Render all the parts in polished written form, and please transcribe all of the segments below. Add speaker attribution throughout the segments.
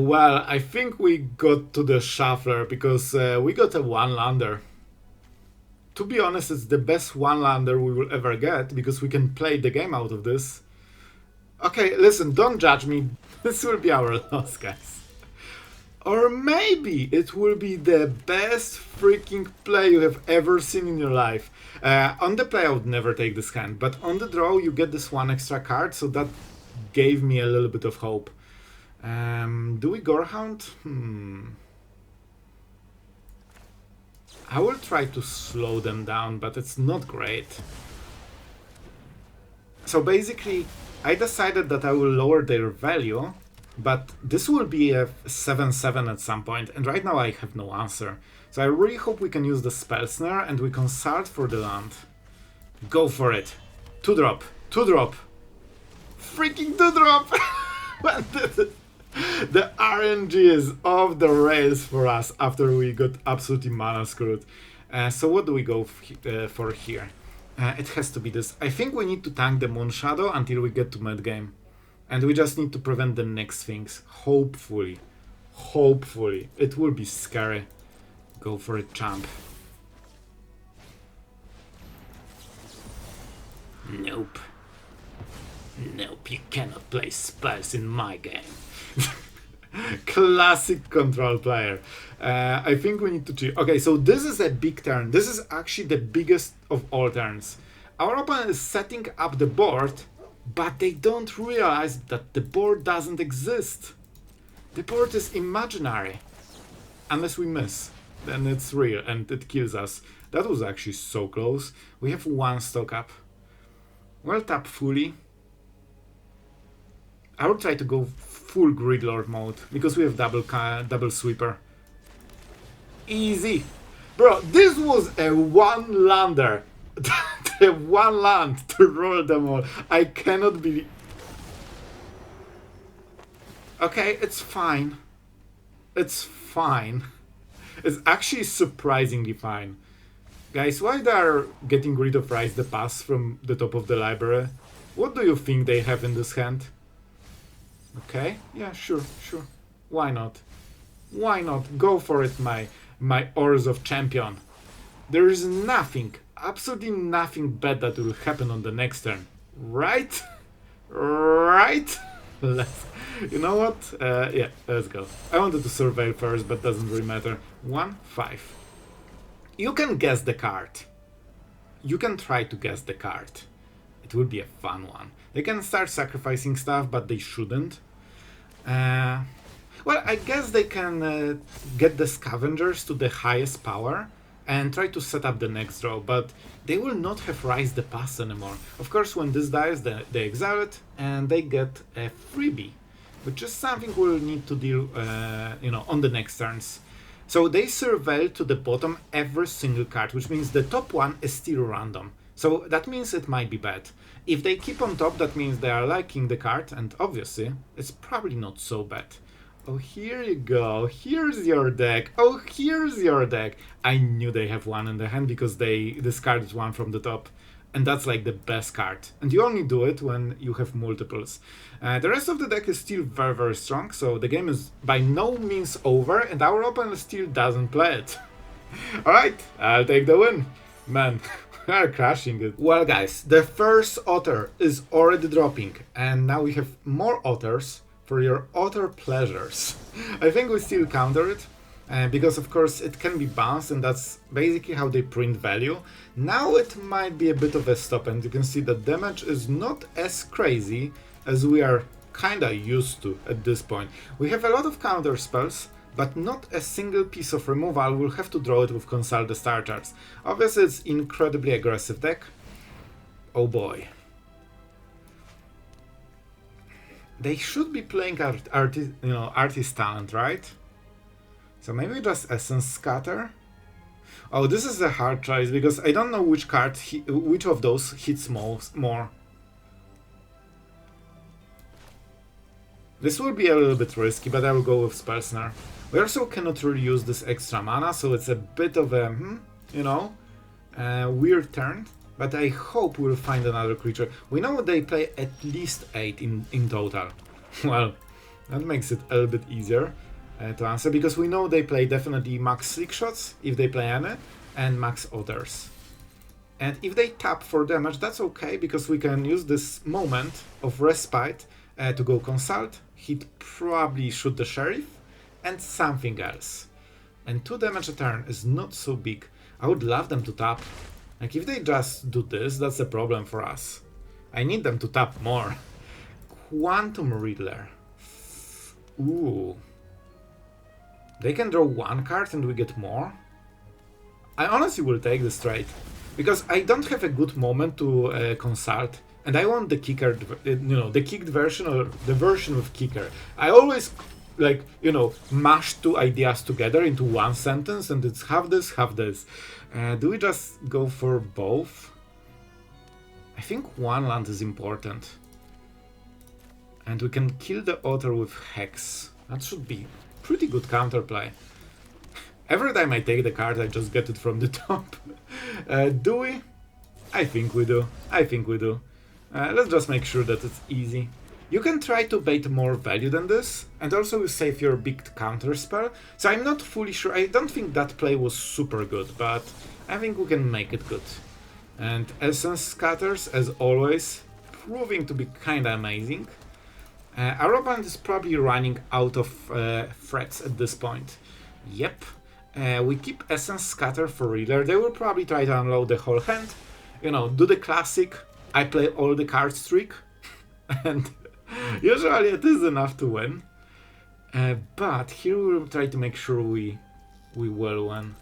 Speaker 1: Well, I think we got to the shuffler because we got a one-lander. To be honest, it's the best one-lander we will ever get because we can play the game out of this. Okay, listen, don't judge me. This will be our loss, guys. Or maybe it will be the best freaking play you have ever seen in your life. On the play I would never take this hand, but on the draw you get this one extra card, so that gave me a little bit of hope. Do we Gorehound? I will try to slow them down, but it's not great. So basically, I decided that I will lower their value, but this will be a 7-7 at some point, and right now I have no answer. So I really hope we can use the Spell Snare and we consult for the land. Go for it. 2-drop. 2-drop. Freaking 2-drop! The RNG is off the rails for us after we got absolutely mana screwed. So what do we go for here? It has to be this. I think we need to tank the Moon Shadow until we get to mid game. And we just need to prevent the next things. Hopefully. Hopefully. It will be scary. Go for it, champ. Nope. Nope, you cannot play spells in my game. Classic control player. I think we need to cheat. Okay, so this is a big turn. This is actually the biggest of all turns. Our opponent is setting up the board, but they don't realize that the board doesn't exist. The board is imaginary. Unless we miss, then it's real and it kills us. That was actually so close. We have one stock up. We'll tap fully. I will try to go full Gridlord mode because we have double sweeper. Easy. Bro, this was a one-lander. The one land to roll them all. I cannot believe... Okay, it's fine. It's fine. It's actually surprisingly fine. Guys, why they are getting rid of Rise the Pass from the top of the library? What do you think they have in this hand? Okay, yeah, sure. Why not? Why not? Go for it, my Ores of Champion. There is nothing, absolutely nothing bad that will happen on the next turn. Right? Right? You know what? Yeah, let's go. I wanted to surveil first, but doesn't really matter. 1-5. You can guess the card. You can try to guess the card. It will be a fun one. They can start sacrificing stuff, but they shouldn't. Well, I guess they can get the Scavengers to the highest power and try to set up the next draw, but they will not have Rise the Pass anymore. Of course, when this dies, they exile it and they get a freebie, which is something we'll need to deal, on the next turns. So they surveil to the bottom every single card, which means the top one is still random. So that means it might be bad. If they keep on top, that means they are liking the card, and obviously, it's probably not so bad. Oh, here you go. Here's your deck. Oh, here's your deck. I knew they have one in the hand because they discarded one from the top. And that's like the best card. And you only do it when you have multiples. The rest of the deck is still very, very strong, so the game is by no means over, and our opponent still doesn't play it. Alright, I'll take the win. Man, we are crushing it. Well, guys, the first otter is already dropping, and now we have more otters for your otter pleasures. I think we still counter it, because of course it can be bounced, and that's basically how they print value. Now it might be a bit of a stop, and you can see that damage is not as crazy as we are kinda used to at this point. We have a lot of counter spells, but not a single piece of removal. We'll have to draw it with Consult the Star Charts. Obviously it's incredibly aggressive deck. Oh boy. They should be playing Artist Talent, right? So maybe just Essence Scatter? Oh, this is a hard choice because I don't know which card, which of those hits more. This will be a little bit risky, but I will go with Spell Snare. We also cannot really use this extra mana, so it's a bit of a, weird turn. But I hope we'll find another creature. We know they play at least 8 in total. Well, That makes it a little bit easier to answer, because we know they play definitely max slick shots, if they play any, and max others. And if they tap for damage, that's okay, because we can use this moment of respite to go consult, hit, probably shoot the sheriff, and something else. And 2 damage a turn is not so big. I would love them to tap. Like, if they just do this, that's a problem for us. I need them to tap more. Quantum Riddler. Ooh. They can draw 1 card and we get more? I honestly will take this trade. Because I don't have a good moment to consult. And I want the kicker, the kicked version, or the version with kicker. I always, mash 2 ideas together into 1 sentence, and it's half this, half this. Do we just go for both? I think 1 land is important. And we can kill the author with Hex. That should be pretty good counterplay. Every time I take the card, I just get it from the top. Do we? I think we do. Let's just make sure that it's easy. You can try to bait more value than this, and also you save your big counter spell. So I'm not fully sure. I don't think that play was super good, but I think we can make it good. And Essence Scatters, as always, proving to be kinda amazing. Our opponent is probably running out of threats at this point. Yep. We keep Essence Scatter for Reader. They will probably try to unload the whole hand. Do the classic, I play all the cards trick. And usually it is enough to win. But here we will try to make sure we will win.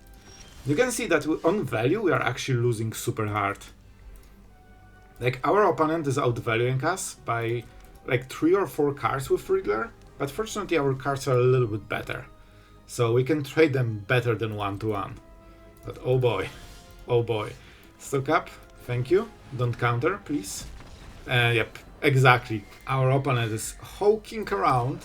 Speaker 1: You can see that on value we are actually losing super hard. Like, our opponent is outvaluing us by like 3 or 4 cards with Riddler, but fortunately our cards are a little bit better. So we can trade them better than 1-1. But oh boy. Stock up, thank you. Don't counter, please. Yep, exactly. Our opponent is hawking around.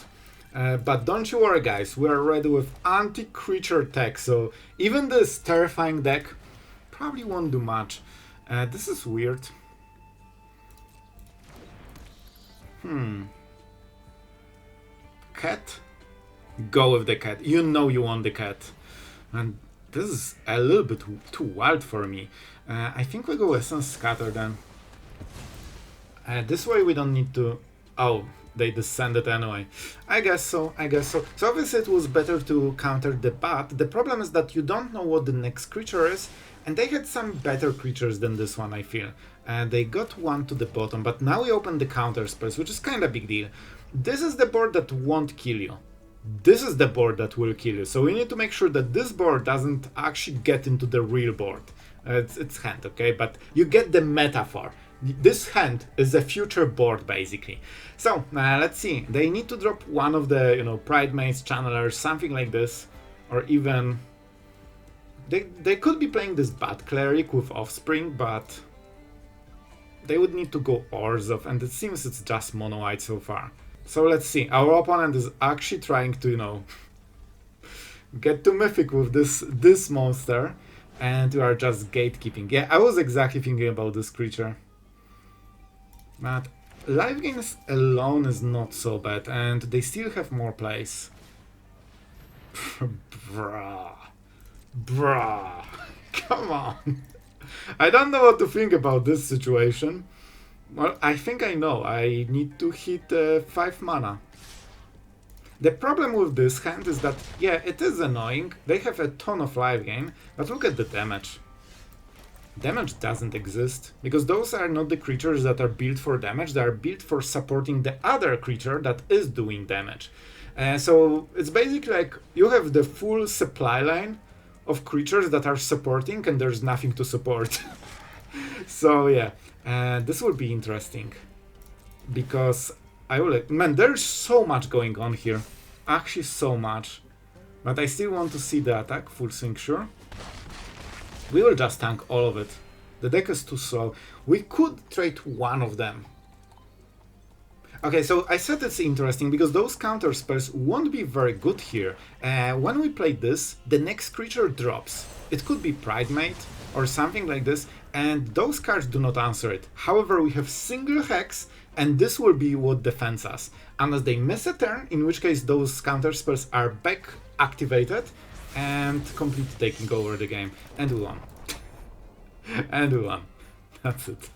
Speaker 1: But don't you worry, guys, we are ready with anti-creature tech, so even this terrifying deck probably won't do much. This is weird. Cat? Go with the cat. You know you want the cat. And this is a little bit too wild for me. I think we go Essence Scatter then. This way we don't need to... Oh, they descended anyway. I guess so. So obviously it was better to counter the bat. The problem is that you don't know what the next creature is, and they had some better creatures than this one, I feel. They got 1 to the bottom, but now we open the counter spells, which is kind of big deal. This is the board that won't kill you. This is the board that will kill you. So we need to make sure that this board doesn't actually get into the real board. It's hand, okay? But you get the metaphor. This hand is a future board, basically. So, let's see. They need to drop one of the, Pride Maze Channelers, something like this. Or even... They could be playing this Bat Cleric with Offspring, but... They would need to go Orzhov, and it seems it's just Mono White so far. So let's see. Our opponent is actually trying to, get to Mythic with this monster. And we are just gatekeeping. Yeah, I was exactly thinking about this creature. But life gains alone is not so bad, and they still have more plays. Bruh. Come on. I don't know what to think about this situation. Well, I think I know. I need to hit 5 mana. The problem with this hand is that, yeah, it is annoying. They have a ton of life gain, but look at the damage. Damage doesn't exist, because those are not the creatures that are built for damage, they are built for supporting the other creature that is doing damage. So it's basically like you have the full supply line of creatures that are supporting and there's nothing to support. So yeah, this will be interesting, because I will... Man, there's so much going on here. Actually so much. But I still want to see the attack, full sync, sure. We will just tank all of it. The deck is too slow. We could trade one of them. Okay, so I said it's interesting because those counter spells won't be very good here. When we play this, the next creature drops. It could be Pridemate or something like this, and those cards do not answer it. However, we have single Hex and this will be what defends us. Unless they miss a turn, in which case those counter spells are back activated and completely taking over the game. And we won. And we won. That's it.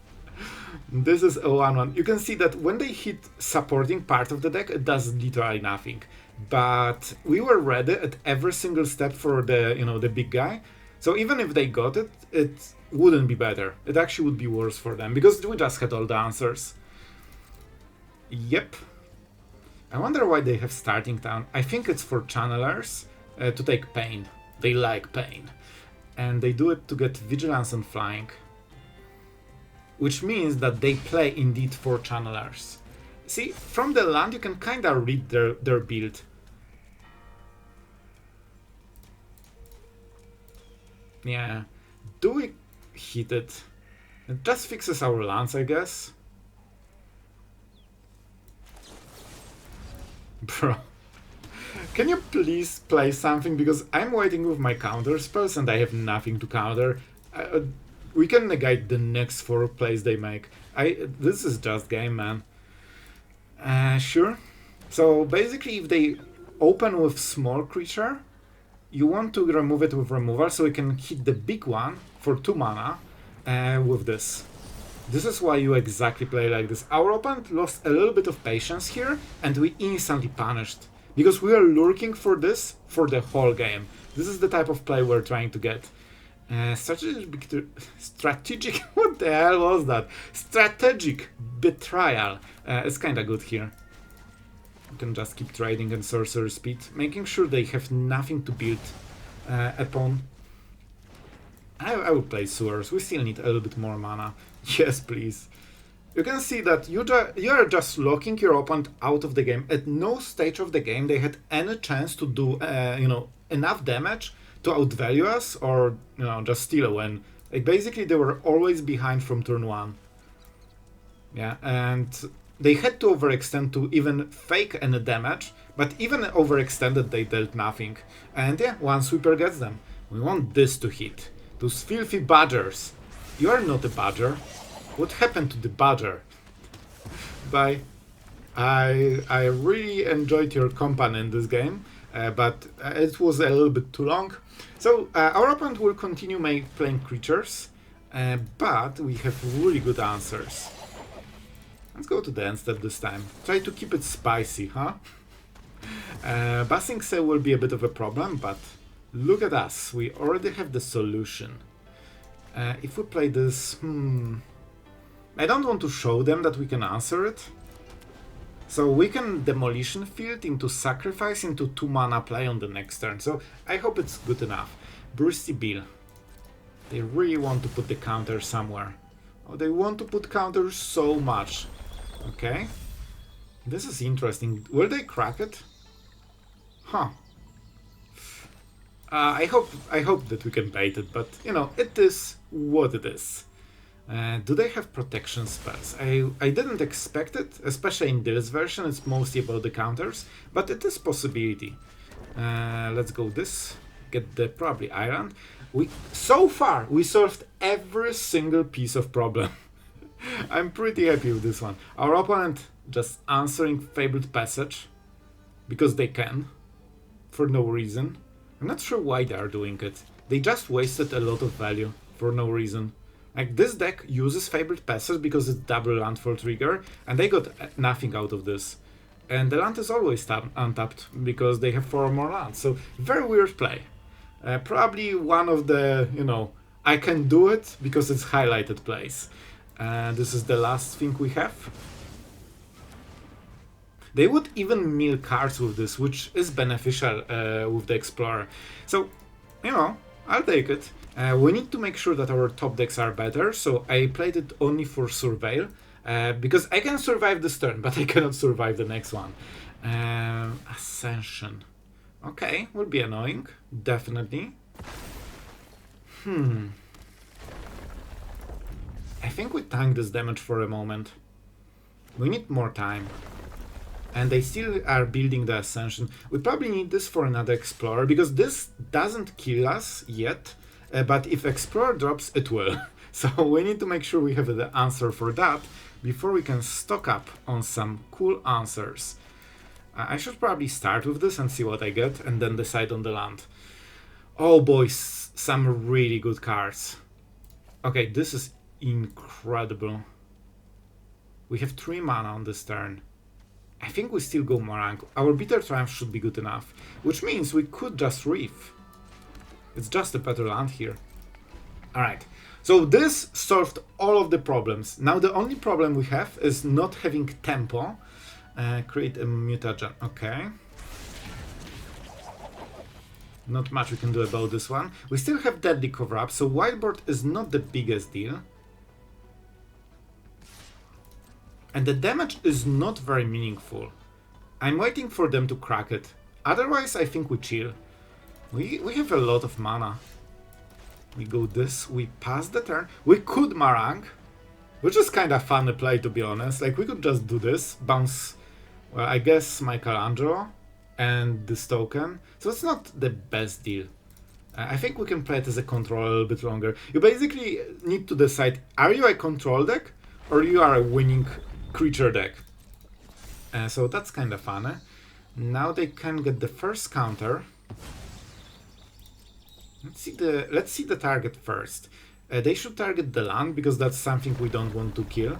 Speaker 1: This is a 1-1. You can see that when they hit supporting part of the deck, it does literally nothing. But we were ready at every single step for the, the big guy. So even if they got it, it wouldn't be better. It actually would be worse for them, because we just had all the answers. Yep. I wonder why they have Starting Town. I think it's for channelers to take pain. They like pain. And they do it to get Vigilance and Flying. Which means that they play indeed for channelers. See, from the land you can kinda read their build. Yeah. Do we hit it? It just fixes our lands, I guess. Bro. Can you please play something? Because I'm waiting with my counter spells and I have nothing to counter. We can negate the next 4 plays they make. This is just game, man. Sure. So basically, if they open with small creature, you want to remove it with removal, so you can hit the big one for 2 mana with this. This is why you exactly play like this. Our opponent lost a little bit of patience here, and we instantly punished. Because we are lurking for this for the whole game. This is the type of play we're trying to get. Strategic, what the hell was that? Strategic Betrayal. It's kinda good here. You can just keep trading and sorcery speed, making sure they have nothing to build upon. I will play Sewers. We still need a little bit more mana. Yes, please. You can see that you are just locking your opponent out of the game. At no stage of the game they had any chance to do enough damage to outvalue us or just steal a win. Like basically they were always behind from turn 1. Yeah, and they had to overextend to even fake any damage, but even overextended they dealt nothing. And yeah, one sweeper gets them. We want this to hit. Those filthy badgers. You are not a badger. What happened to the badger? Bye. I really enjoyed your company in this game, but it was a little bit too long. So our opponent will continue playing creatures, but we have really good answers. Let's go to the end step this time. Try to keep it spicy, huh? Basing Sail will be a bit of a problem, but look at us. We already have the solution. If we play this... I don't want to show them that we can answer it. So we can Demolition Field into Sacrifice into 2 mana play on the next turn. So I hope it's good enough. Bursty Bill. They really want to put the counter somewhere. Oh, they want to put counters so much. Okay. This is interesting. Will they crack it? Huh. I hope that we can bait it, but it is what it is. Do they have protection spells? I didn't expect it, especially in this version. It's mostly about the counters, but it is possibility. Let's go this. Get the probably island. So far we solved every single piece of problem. I'm pretty happy with this one. Our opponent just answering Fabled Passage because they can, for no reason. I'm not sure why they are doing it. They just wasted a lot of value for no reason. Like, this deck uses Fabled Passage because it's double landfall trigger, and they got nothing out of this. And the land is always untapped because they have 4 more lands, so very weird play. Probably one of the, I can do it because it's highlighted plays. This is the last thing we have. They would even mill cards with this, which is beneficial with the Explorer. So, I'll take it. We need to make sure that our top decks are better, so I played it only for Surveil, because I can survive this turn, but I cannot survive the next one. Ascension. Okay, will be annoying, definitely. I think we tank this damage for a moment. We need more time. And they still are building the Ascension. We probably need this for another Explorer, because this doesn't kill us yet, but if Explorer drops, it will. So we need to make sure we have the answer for that, before we can stock up on some cool answers. I should probably start with this and see what I get, and then decide on the land. Oh boys, some really good cards. Okay, this is incredible. We have 3 mana on this turn. I think we still go Marang. Our Bitter Triumph should be good enough, which means we could just Reef. It's just a better land here. Alright, so this solved all of the problems. Now the only problem we have is not having tempo. Create a mutagen, okay. Not much we can do about this one. We still have Deadly Cover-Up, so Wildboard is not the biggest deal. And the damage is not very meaningful. I'm waiting for them to crack it. Otherwise, I think we chill. We have a lot of mana. We go this, we pass the turn. We could Marang, which is kind of fun to play, to be honest. Like, we could just do this, bounce, well, I guess Michelangelo and this token. So it's not the best deal. I think we can play it as a control a little bit longer. You basically need to decide, are you a control deck or you are a winning creature deck? So that's kind of fun. Now they can get the first counter. Let's see the target first. They should target the land because that's something we don't want to kill.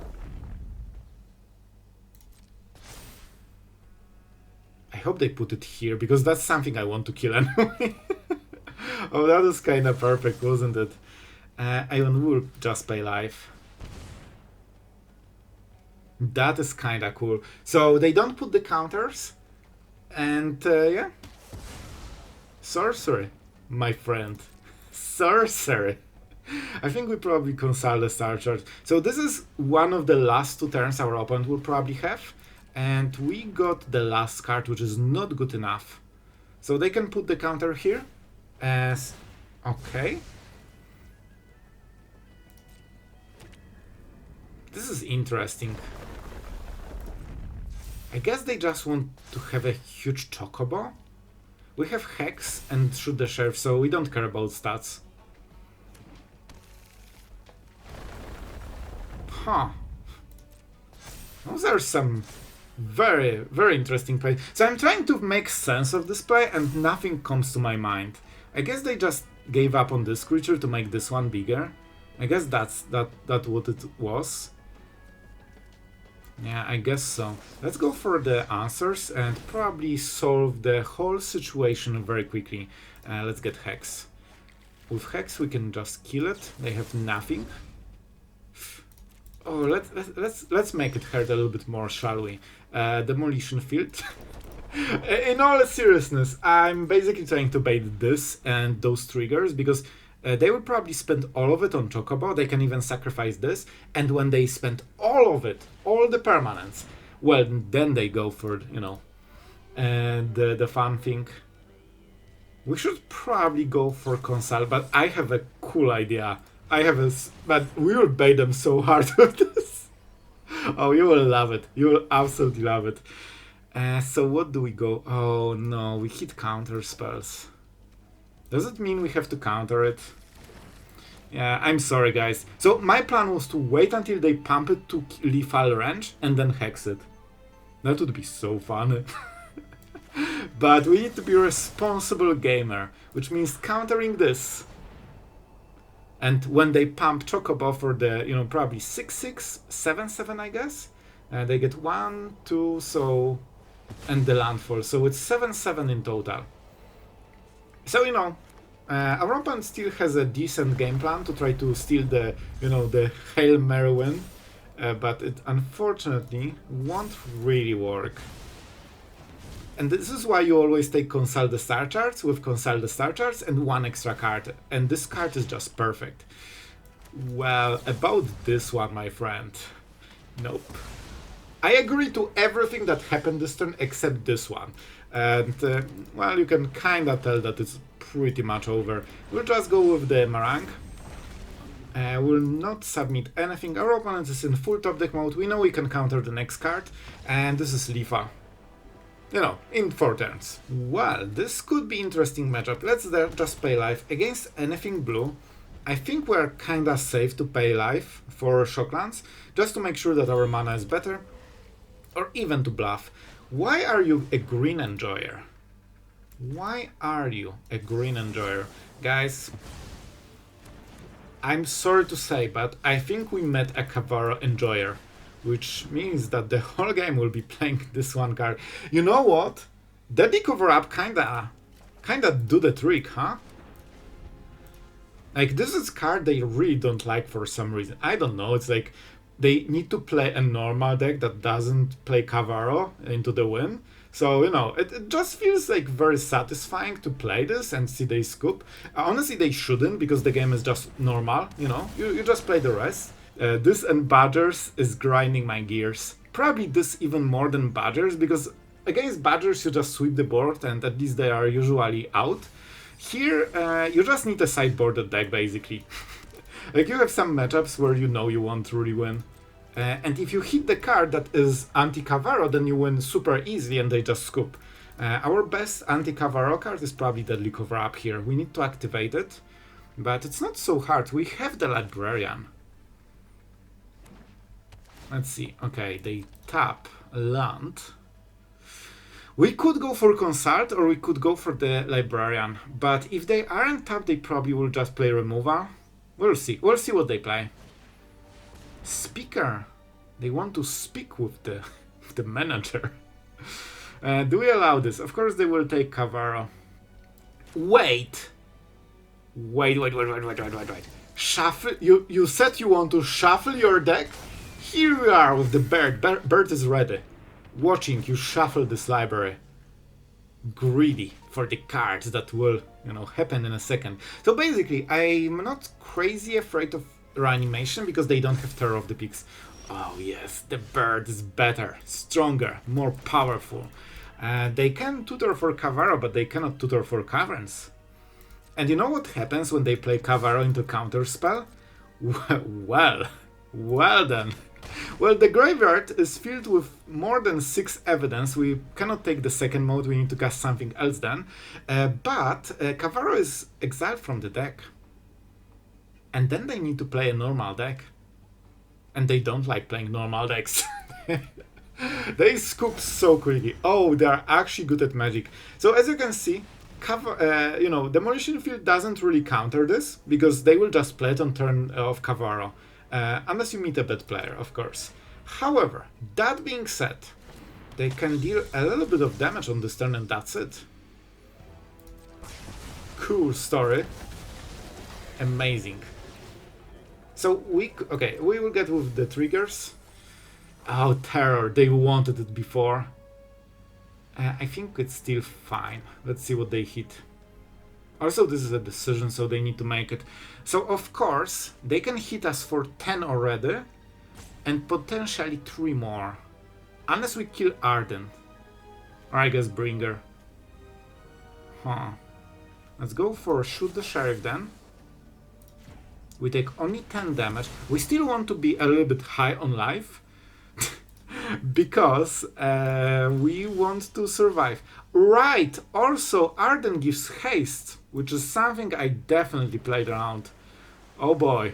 Speaker 1: I hope they put it here because that's something I want to kill anyway. Oh, that was kind of perfect, wasn't it? Iron Wool just pay life. That is kind of cool. So they don't put the counters, and yeah, sorcery, my friend, sorcery. I think we probably consult the star chart. So this is one of the last 2 turns our opponent will probably have, and we got the last card, which is not good enough. So they can put the counter here as okay. This is interesting. I guess they just want to have a huge chocobo. We have Hex and Shoot the Sheriff, so we don't care about stats. Huh. Those are some very, very interesting plays. So I'm trying to make sense of this play and nothing comes to my mind. I guess they just gave up on this creature to make this one bigger. I guess that's what it was. Yeah, I guess so. Let's go for the answers and probably solve the whole situation very quickly. Let's get Hex. With Hex we can just kill it. They have nothing. Oh, let's make it hurt a little bit more, shall we? Demolition Field. In all seriousness, I'm basically trying to bait this and those triggers because they will probably spend all of it on Chocobo. They can even sacrifice this. And when they spend all of it, all the permanents, well, then they go for, you know, the fun thing. We should probably go for Consult, but I have a cool idea. But we will bait them so hard with this. Oh, you will love it. You will absolutely love it. So what do we go? Oh no, we hit counter spells. Does it mean we have to counter it? Yeah, I'm sorry guys. So my plan was to wait until they pump it to lethal range and then hex it. That would be so fun. But we need to be a responsible gamer, which means countering this. And when they pump Chocobo for the, you know, probably 6/6, 7/7 I guess, they get 1, 2, so, and the landfall. So it's 7/7 in total. So, you know, our opponent still has a decent game plan to try to steal the, you know, the Hail Mary win, but it unfortunately won't really work. And this is why you always take Consult the Star Charts with Consult the Star Charts and 1 extra card, and this card is just perfect. Well, about this one, my friend, nope. I agree to everything that happened this turn except this one. And, well, you can kinda tell that it's pretty much over. We'll just go with the Marang. We'll not submit anything. Our opponent is in full top deck mode. We know we can counter the next card. And this is Lifa. You know, in 4 turns. Well, this could be interesting matchup. Let's just play live against anything blue. I think we're kinda safe to pay life for Shocklands, just to make sure that our mana is better, or even to bluff. Why are you a green enjoyer? Why are you a green enjoyer? Guys, I'm sorry to say, but I think we met a Kavaro enjoyer, which means that the whole game will be playing this one card. You know what? Deadly Cover-Up kinda do the trick, huh? Like, this is a card they really don't like for some reason. I don't know, it's like they need to play a normal deck that doesn't play Kavaro into the win. So, you know, it just feels like very satisfying to play this and see they scoop. Honestly, they shouldn't, because the game is just normal, you know? You just play the rest. This and Badgers is grinding my gears. Probably this even more than Badgers, because against Badgers you just sweep the board and at least they are usually out. Here, you just need a sideboarded deck, basically. Like, you have some matchups where you know you won't really win. And if you hit the card that is anti-Kavaro, then you win super easily and they just scoop. Our best anti-Kavaro card is probably Deadly Cover-Up here. We need to activate it, but it's not so hard. We have the Librarian. Let's see. Okay, they tap land. We could go for Consult or we could go for the Librarian, but if they aren't tapped, they probably will just play Removal. We'll see. We'll see what they play. Speaker. They want to speak with the manager. Do we allow this? Of course they will take Kavaro. Wait. Wait. Shuffle. You said you want to shuffle your deck? Here we are with the bird. Bird is ready. Watching you shuffle this library. Greedy for the cards that will, you know, happen in a second. So basically, I'm not crazy afraid of Reanimation because they don't have Terror of the Peaks. Oh yes, the bird is better, stronger, more powerful. They can tutor for Kavaro, but they cannot tutor for Caverns. And you know what happens when they play Kavaro into counterspell? Well done. Well, the graveyard is filled with more than 6 evidence. We cannot take the second mode, we need to cast something else then. But Kavaro is exiled from the deck. And then they need to play a normal deck. And they don't like playing normal decks. They scoop so quickly. Oh, they are actually good at Magic. So as you can see, you know, Demolition Field doesn't really counter this, because they will just play it on turn of Kavaro. Unless you meet a bad player, of course. However, that being said, they can deal a little bit of damage on this turn and that's it. Cool story. Amazing. So we will get with the triggers. Oh, Terror, they wanted it before. I think it's still fine. Let's see what they hit. Also, this is a decision, so they need to make it. So, of course, they can hit us for 10 already, and potentially 3 more. Unless we kill Arden. Or I guess Bringer. Huh. Let's go for Shoot the Sheriff then. We take only 10 damage. We still want to be a little bit high on life. Because we want to survive. Right, also Arden gives haste, which is something I definitely played around. Oh boy.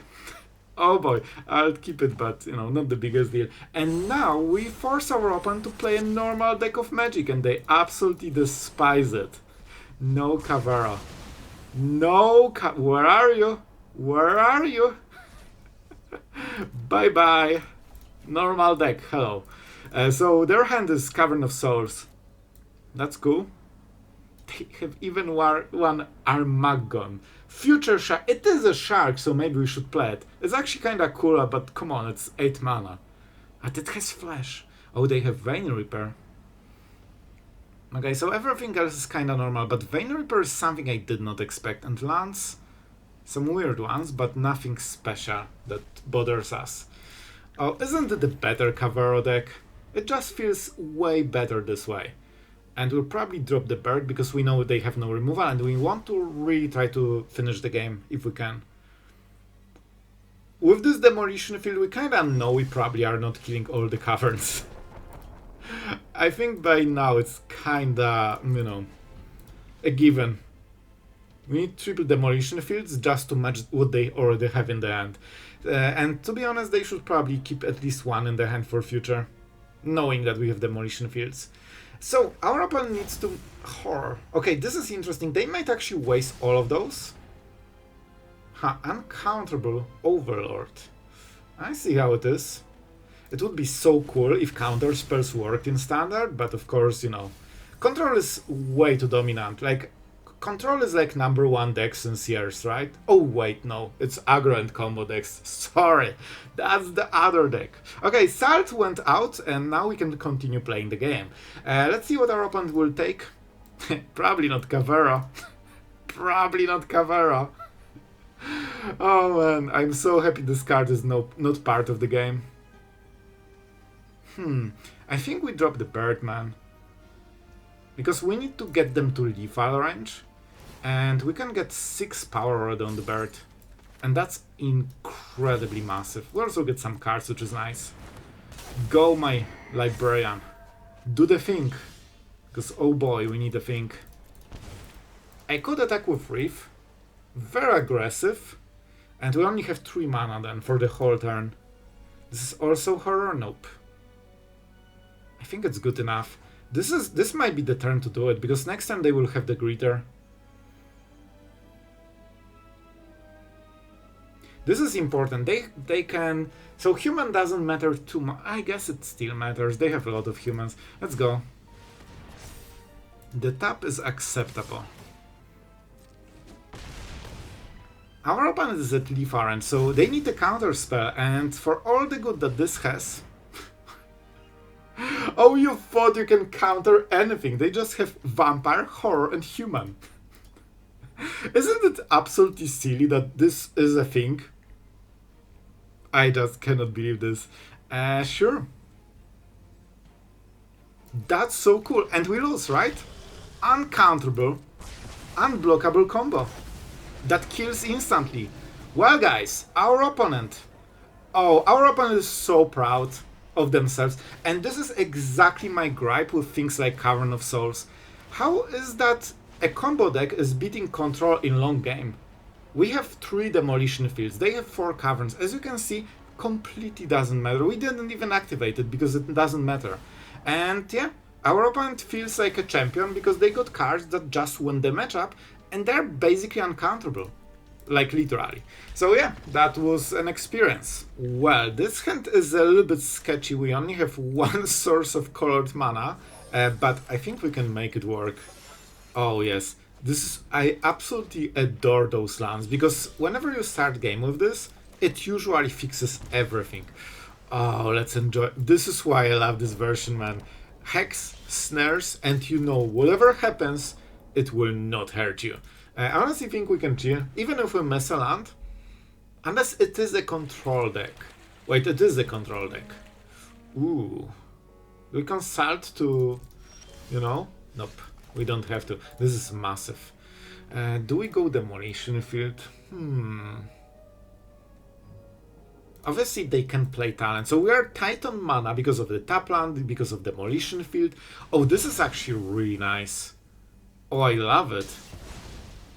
Speaker 1: Oh boy, I'll keep it, but you know, not the biggest deal. And now we force our opponent to play a normal deck of Magic, and they absolutely despise it. No Kavaro. No where are you? Where are you? Bye bye. Normal deck, hello. So their hand is Cavern of Souls. That's cool. They have even one Armagon. Future Shark. It is a shark, so maybe we should play it. It's actually kinda cool, but come on, it's 8 mana. But it has Flash. Oh, they have Vein Reaper. Okay, so everything else is kinda normal, but Vein Reaper is something I did not expect. And lands, some weird ones, but nothing special that bothers us. Oh, isn't it a better Kavaro deck? It just feels way better this way. And we'll probably drop the bird because we know they have no removal and we want to really try to finish the game if we can. With this Demolition Field, we kinda know we probably are not killing all the caverns. I think by now it's kinda, you know, a given. We need triple Demolition Fields just to match what they already have in the hand. And to be honest, they should probably keep at least one in the hand for future, knowing that we have Demolition Fields. So, our opponent needs to... Horror. Okay, this is interesting. They might actually waste all of those. Uncounterable Overlord. I see how it is. It would be so cool if counter spells worked in Standard, but of course, you know, Control is way too dominant. Like, Control is like #1 deck since years, right? Oh wait, no, it's aggro and combo decks. Sorry, that's the other deck. Okay, Salt went out, and now we can continue playing the game. Let's see what our opponent will take. Probably not Cavera. Probably not Cavera. Oh man, I'm so happy this card is not part of the game. I think we drop the Birdman. Because we need to get them to lethal range. And we can get 6 power already on the bird. And that's incredibly massive. We also get some cards, which is nice. Go, my Librarian. Do the thing. Because, oh boy, we need a thing. I could attack with Reef. Very aggressive. And we only have 3 mana then for the whole turn. This is also horror? Nope. I think it's good enough. This might be the turn to do it, because next time they will have the Greeter. This is important. They can... So human doesn't matter too much. I guess it still matters. They have a lot of humans. Let's go. The tap is acceptable. Our opponent is at lethal range, so they need a counter spell, and for all the good that this has... Oh, you thought you can counter anything. They just have vampire, horror, and human. Isn't it absolutely silly that this is a thing? I just cannot believe this. Sure. That's so cool. And we lose, right? Uncounterable, unblockable combo. That kills instantly. Well, guys, our opponent. Oh, our opponent is so proud of themselves. And this is exactly my gripe with things like Cavern of Souls. How is that a combo deck is beating Control in long game? We have 3 Demolition Fields, they have 4 Caverns. As you can see, completely doesn't matter. We didn't even activate it because it doesn't matter. And yeah, our opponent feels like a champion because they got cards that just win the matchup and they're basically uncounterable. Like literally. So yeah, that was an experience. Well, this hand is a little bit sketchy. We only have 1 source of colored mana, but I think we can make it work. Oh yes, I absolutely adore those lands, because whenever you start game with this, it usually fixes everything. Oh, let's enjoy. This is why I love this version, man. Hex, snares, and you know, whatever happens, it will not hurt you. I honestly think we can chill, even if we mess a land, unless it is a control deck. Wait, it is a control deck. Ooh. We consult to, you know? Nope. We don't have to. This is massive. Do we go Demolition Field? Obviously, they can play talent. So we are tight on mana because of the tap land, because of Demolition Field. Oh, this is actually really nice. Oh, I love it.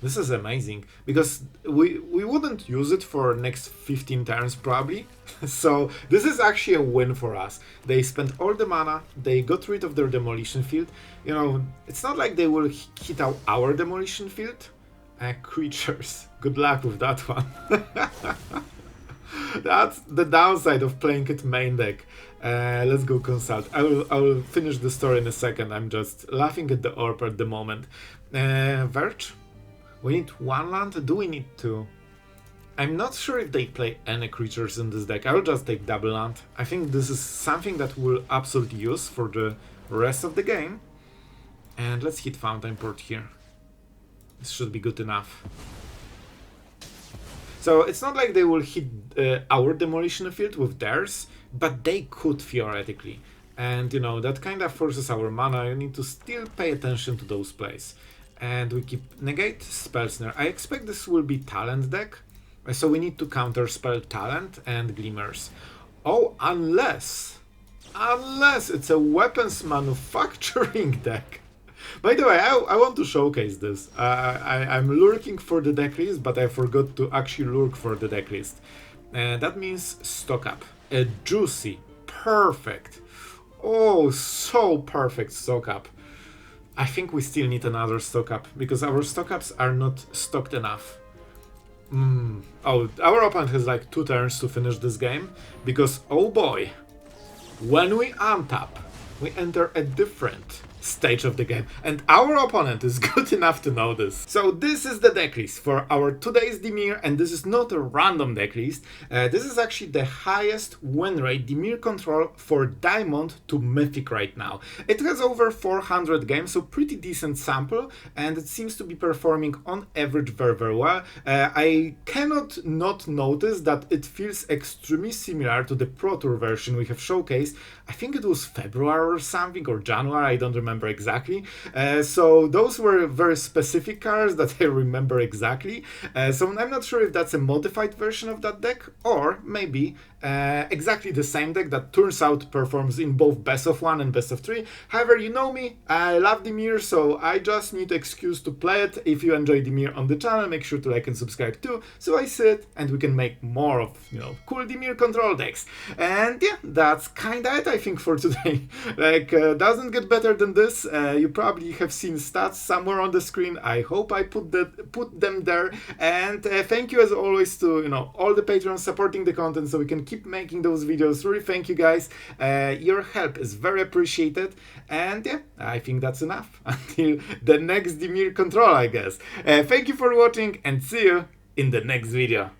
Speaker 1: This is amazing. Because we wouldn't use it for next 15 turns, probably. So this is actually a win for us. They spent all the mana, they got rid of their Demolition Field. You know, it's not like they will hit out our Demolition Field. Creatures. Good luck with that one. That's the downside of playing it main deck. Let's go consult. I will finish the story in a second. I'm just laughing at the orb at the moment. Verge? We need 1 land? Do we need 2? I'm not sure if they play any creatures in this deck. I will just take double land. I think this is something that we'll absolutely use for the rest of the game. And let's hit Fountainport here. This should be good enough. So it's not like they will hit our Demolition Field with theirs, but they could theoretically. And you know, that kind of forces our mana. You need to still pay attention to those plays. And we keep Negate, Spell Snare. I expect this will be talent deck. So we need to counter spell talent and glimmers. Oh, unless it's a weapons manufacturing deck. By the way, I want to showcase this. I'm lurking for the deck list, but I forgot to actually lurk for the deck list. That means stock up. A juicy, perfect, oh, so perfect stock up. I think we still need another stock up, because our stock ups are not stocked enough. Oh, our opponent has like 2 turns to finish this game, because, oh boy, when we untap, we enter a different stage of the game, and our opponent is good enough to know this. So this is the deck list for our today's Dimir, and this is not a random deck list. This is actually the highest win rate Dimir control for Diamond to Mythic right now. It has over 400 games, so pretty decent sample, and it seems to be performing on average very well. I cannot not notice that it feels extremely similar to the Pro Tour version we have showcased. I think it was February or something, or January, I don't remember exactly. So those were very specific cards that I remember exactly. So I'm not sure if that's a modified version of that deck, or maybe exactly the same deck that turns out performs in both best of 1 and best of 3. However, you know me, I love Dimir, so I just need an excuse to play it. If you enjoy Dimir on the channel, make sure to like and subscribe too, so I see it and we can make more of, you know, cool Dimir control decks. And yeah, that's kinda it I think for today. Like, doesn't get better than this. You probably have seen stats somewhere on the screen. I hope I put them there. And thank you as always to, you know, all the patrons supporting the content so we can keep making those videos. Really thank you guys. Your help is very appreciated. And yeah, I think that's enough until the next Dimir control, I guess. Thank you for watching and see you in the next video.